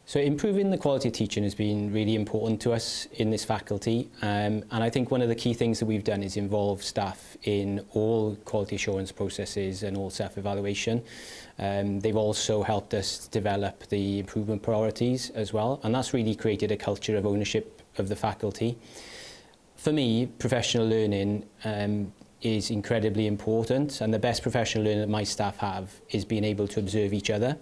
So improving the quality of teaching has been really important to us in this faculty, and I think one of the key things that we've done is involve staff in all quality assurance processes and all self-evaluation. They've also helped us develop the improvement priorities as well, and that's really created a culture of ownership of the faculty. For me, professional learning is incredibly important, and the best professional learning that my staff have is being able to observe each other.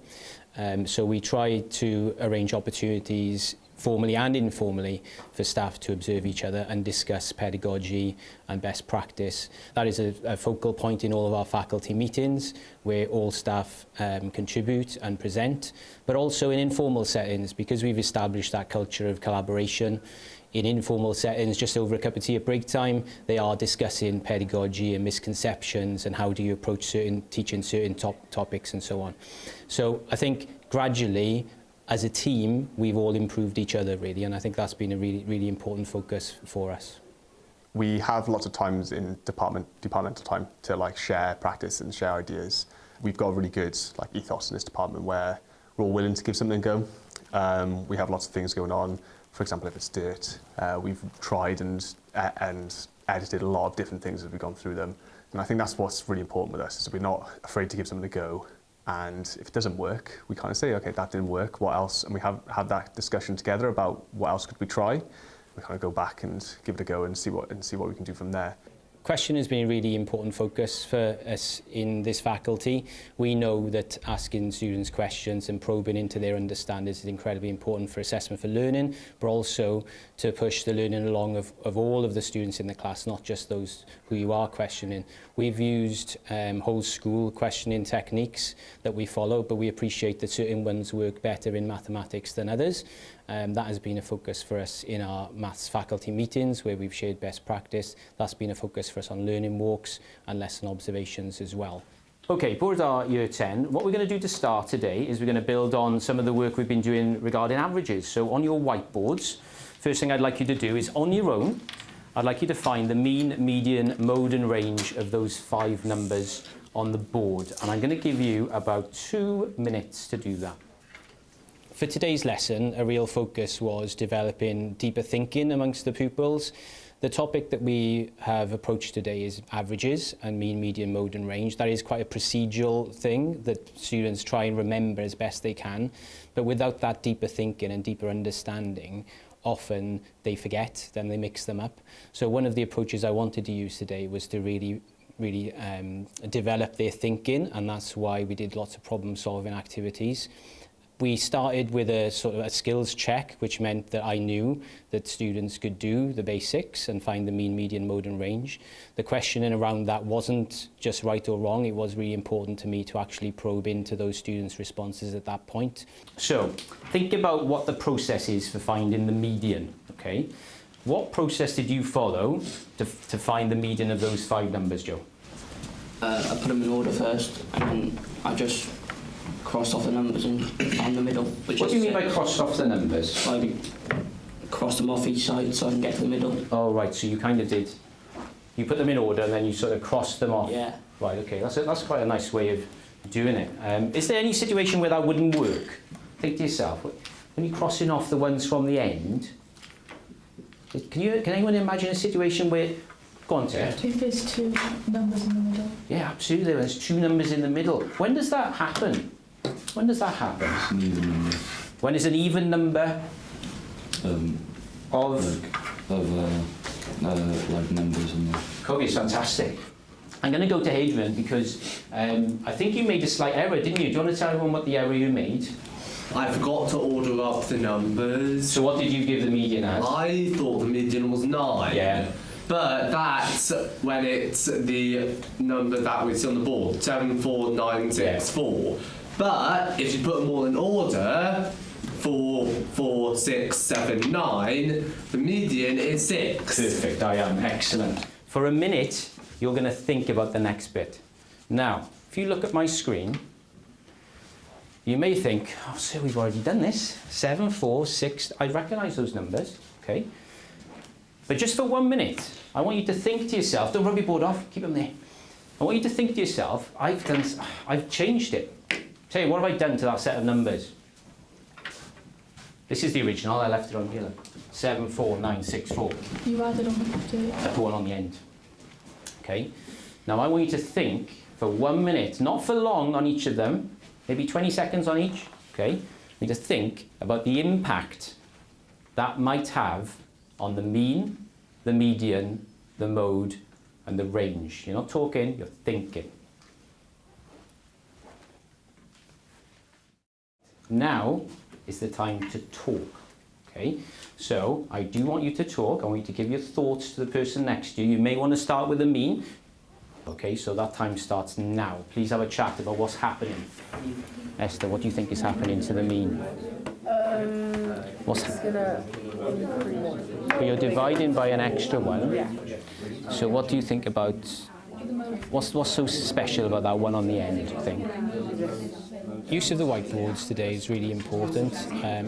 So we try to arrange opportunities formally and informally for staff to observe each other and discuss pedagogy and best practice. That is a focal point in all of our faculty meetings where all staff contribute and present, but also in informal settings, because we've established that culture of collaboration. In informal settings, just over a cup of tea at break time, they are discussing pedagogy and misconceptions and how do you approach teaching certain topics and so on. So I think gradually, as a team, we've all improved each other really, and I think that's been a really, really important focus for us. We have lots of times in departmental time to share practice and share ideas. We've got a really good ethos in this department where we're all willing to give something a go. We have lots of things going on. For example, if it's dirt, we've tried and edited a lot of different things as we've gone through them. And I think that's what's really important with us, is we're not afraid to give something a go. And if it doesn't work, we kind of say, okay, that didn't work, what else? And we have had that discussion together about what else could we try. We kind of go back and give it a go and see what we can do from there. Question has been a really important focus for us in this faculty. We know that asking students questions and probing into their understanding is incredibly important for assessment for learning, but also to push the learning along of all of the students in the class, not just those who you are questioning. We've used whole school questioning techniques that we follow, but we appreciate that certain ones work better in mathematics than others. That has been a focus for us in our maths faculty meetings where we've shared best practice. That's been a focus for us on learning walks and lesson observations as well. Okay, Bwrdd R Year 10. What we're going to do to start today is we're going to build on some of the work we've been doing regarding averages. So on your whiteboards, first thing I'd like you to do is on your own, I'd like you to find the mean, median, mode and range of those 5 numbers on the board. And I'm going to give you about 2 minutes to do that. For today's lesson, a real focus was developing deeper thinking amongst the pupils. The topic that we have approached today is averages and mean, median, mode and range. That is quite a procedural thing that students try and remember as best they can. But without that deeper thinking and deeper understanding, often they forget, then they mix them up. So one of the approaches I wanted to use today was to really develop their thinking, and that's why we did lots of problem-solving activities. We started with a sort of a skills check, which meant that I knew that students could do the basics and find the mean, median, mode and range. The questioning around that wasn't just right or wrong. It was really important to me to actually probe into those students' responses at that point. So think about what the process is for finding the median, okay? What process did you follow to find the median of those 5 numbers, Joe? I put them in order first, and I just crossed off the numbers and found the middle. What do you mean by crossed off the numbers? I crossed them off each side so I can get to the middle. Oh, right, so you kind of did. You put them in order and then you sort of crossed them off? Yeah. Right, okay, that's quite a nice way of doing it. Is there any situation where that wouldn't work? Think to yourself, when you're crossing off the ones from the end, can anyone imagine a situation where... Go on, Ted. If there's 2 numbers in the middle. Yeah, absolutely. There's 2 numbers in the middle. When does that happen? When does that happen? It's an even number. When is an even number like numbers on there. Okay, it's fantastic. I'm going to go to Hadrian because I think you made a slight error, didn't you? Do you want to tell everyone what the error you made? I forgot to order up the numbers. So what did you give the median as? I thought the median was 9. Yeah. But that's when it's the number that we see on the board, 7, 4, 9, 6, 4. But if you put them all in order, 4, 4, 6, 7, 9, the median is 6. Perfect, I am. Excellent. For a minute, you're going to think about the next bit. Now, if you look at my screen, you may think, oh, so we've already done this. 7, 4, 6, I recognise those numbers, okay? But just for 1 minute, I want you to think to yourself, don't rub your board off, keep them there. I want you to think to yourself, I've changed it. Tell you, what have I done to that set of numbers? This is the original, I left it on here. Look. 74964. You added on the 58. I put one on the end. Okay. Now I want you to think for 1 minute, not for long on each of them, maybe 20 seconds on each. Okay. You need to think about the impact that might have on the mean, the median, the mode, and the range. You're not talking, you're thinking. Now is the time to talk. Okay, so I do want you to talk. I want you to give your thoughts to the person next to you. You may want to start with a mean. Okay, so that time starts now. Please have a chat about what's happening. Esther, what do you think is happening to the mean? What's gonna increase. But you're dividing by an extra one. Yeah. So what do you think about, what's so special about that one on the end, do you think? Use of the whiteboards today is really important.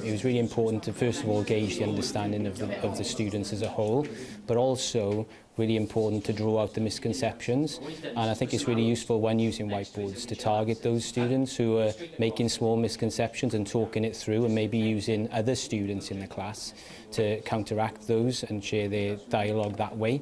It was really important to first of all gauge the understanding of the students as a whole, but also really important to draw out the misconceptions. And I think it's really useful when using whiteboards to target those students who are making small misconceptions and talking it through, and maybe using other students in the class to counteract those and share their dialogue that way.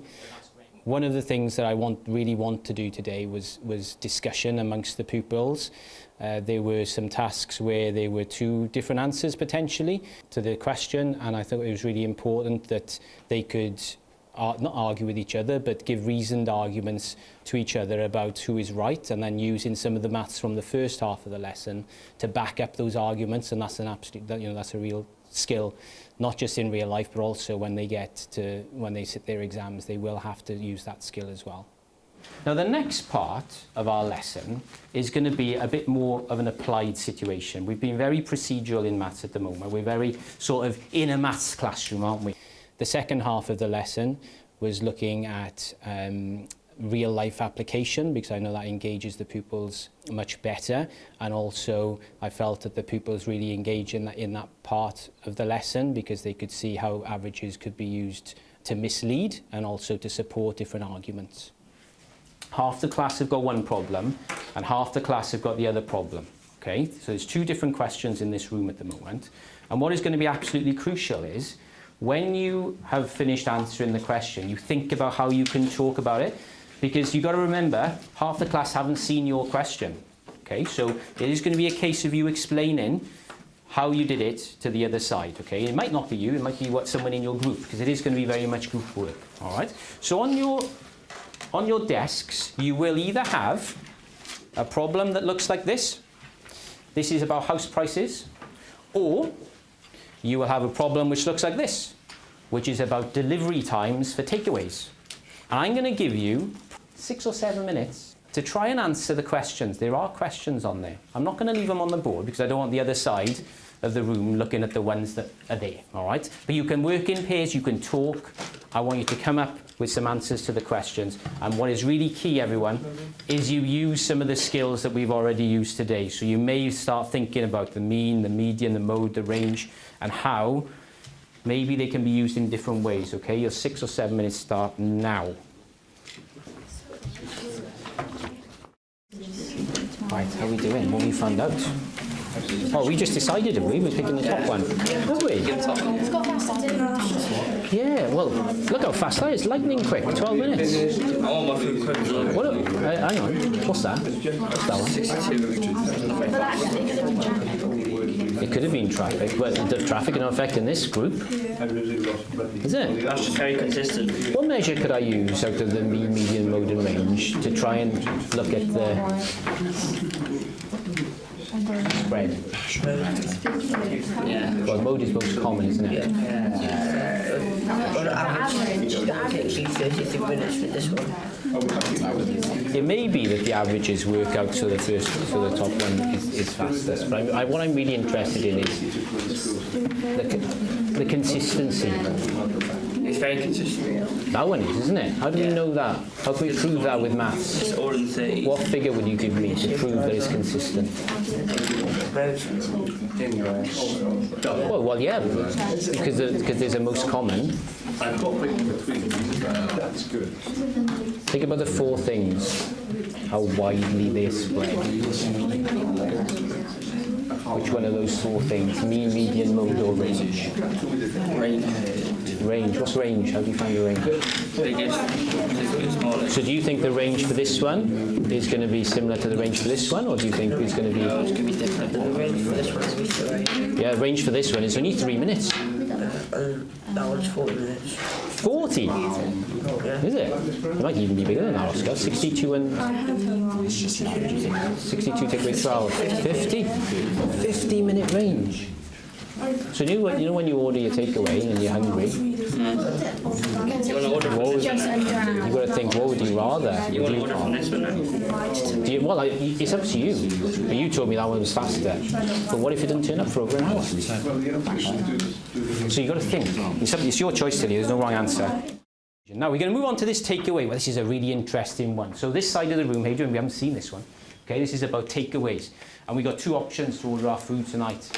One of the things that I really want to do today was discussion amongst the pupils. There were some tasks where there were two different answers potentially to the question, and I thought it was really important that they could not argue with each other, but give reasoned arguments to each other about who is right, and then using some of the maths from the first half of the lesson to back up those arguments. And that's an absolute, that's a real skill, not just in real life, but also when they sit their exams, they will have to use that skill as well. Now the next part of our lesson is going to be a bit more of an applied situation. We've been very procedural in maths at the moment. We're very sort of in a maths classroom, aren't we? The second half of the lesson was looking at real life application, because I know that engages the pupils much better, and also I felt that the pupils really engaged in that part of the lesson because they could see how averages could be used to mislead and also to support different arguments. Half the class have got one problem and half the class have got the other problem. Okay, so there's two different questions in this room at the moment, and what is going to be absolutely crucial is when you have finished answering the question, you think about how you can talk about it, because you've got to remember half the class haven't seen your question. Okay, so it is going to be a case of you explaining how you did it to the other side. Okay, it might not be you, it might be someone in your group, because it is going to be very much group work. All right, so on your desks you will either have a problem that looks like this. This is about house prices, or you will have a problem which looks like this, which is about delivery times for takeaways. And I'm going to give you 6 or 7 minutes to try and answer the questions. There are questions on there. I'm not going to leave them on the board because I don't want the other side of the room looking at the ones that are there, all right? But you can work in pairs, you can talk. I want you to come up with some answers to the questions. And what is really key, everyone, is you use some of the skills that we've already used today. So you may start thinking about the mean, the median, the mode, the range, and how maybe they can be used in different ways, okay? Your 6 or 7 minutes start now. Right, how are we doing? What have we found out? Oh, we just decided, have we? We're picking the top one. Have we? It's got faster too. Yeah, well, look how fast that is. Lightning quick, 12 minutes. I want my food quick as well. What? Hang on. What's that? What's that one? 62. It could have been traffic. Well, the traffic is not affecting this group. Is it? That's just very consistent. What measure could I use out of the mean, median, mode and range to try and look at the spread? Yeah. Well, mode is most common, isn't it? On average, it takes you 33 minutes for this one. It may be that the averages work out so the top one is fastest, but what I'm really interested in is the consistency. It's very consistent. That one is, isn't it? How do we know that? How can we prove that with maths? It's all in the 30s. What figure would you give me to prove that it's consistent? Well, yeah, because there's a most common. Think about the 4 things, how widely they're spread. Which one of those four things? Mean, median, mode or range? Range. What's range? How do you find the range? Biggest, smallest. So do you think the range for this one is going to be similar to the range for this one, or do you think it's going to be... It's going to be different. The range for this one will be 3. Yeah, range for this one is only 3 minutes. That one's 40 minutes. 40? Is it? It might even be bigger than that, Oscar. 62 and... 62 take away 12. 50? 50-minute range. So you know when you order your takeaway and you're hungry, Just under an hour. you've got to think, what would you rather? You want to order from this one now? Well, it's up to you. But you told me that one was faster. But what if it doesn't turn up for over an hour? So you've got to think. It's your choice, Tilly. There's no wrong answer. Now we're going to move on to this takeaway. Well, this is a really interesting one. So this side of the room, Adrian, we haven't seen this one. Okay, this is about takeaways. And we've got 2 options to order our food tonight.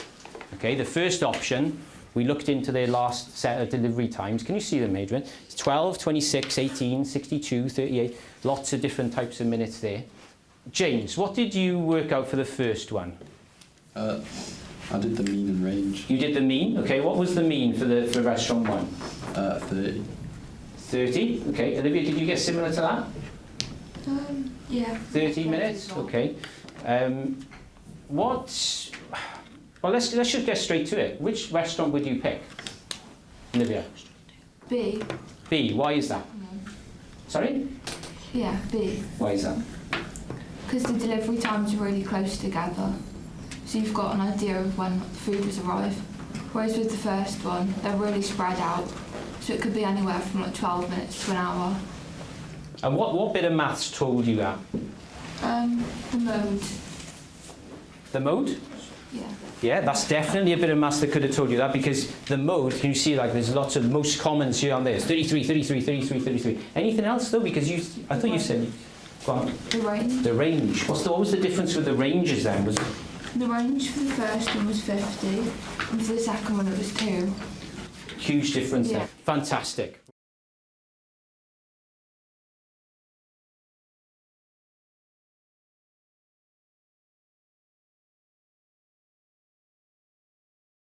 Okay, the first option, we looked into their last set of delivery times. Can you see them, Adrian? It's 12, 26, 18, 62, 38. Lots of different types of minutes there. James, what did you work out for the first one? I did the mean and range. You did the mean. Okay, what was the mean for restaurant 1? 30. 30. Okay, Olivia, did you get similar to that? Yeah. 30 minutes. Okay. Well, let's just get straight to it. Which restaurant would you pick, Olivia? B. B. Why is that? Sorry? Yeah, B. Why is that? Because the delivery times are really close together. So you've got an idea of when the food has arrived. Whereas with the first one, they're really spread out. So it could be anywhere from like 12 minutes to an hour. And what bit of maths told you that? The mode. The mode? Yeah. Yeah, that's definitely a bit of maths that could have told you that, because the mode, can you see, like, there's lots of most commons here on there. It's 33, 33, 33, 33. Anything else, though? Because I thought you said... Go on. The range. The range. What was the difference with the ranges then? The range for the first one was 50, and for the second one it was 2. Huge difference Yeah. there. Fantastic.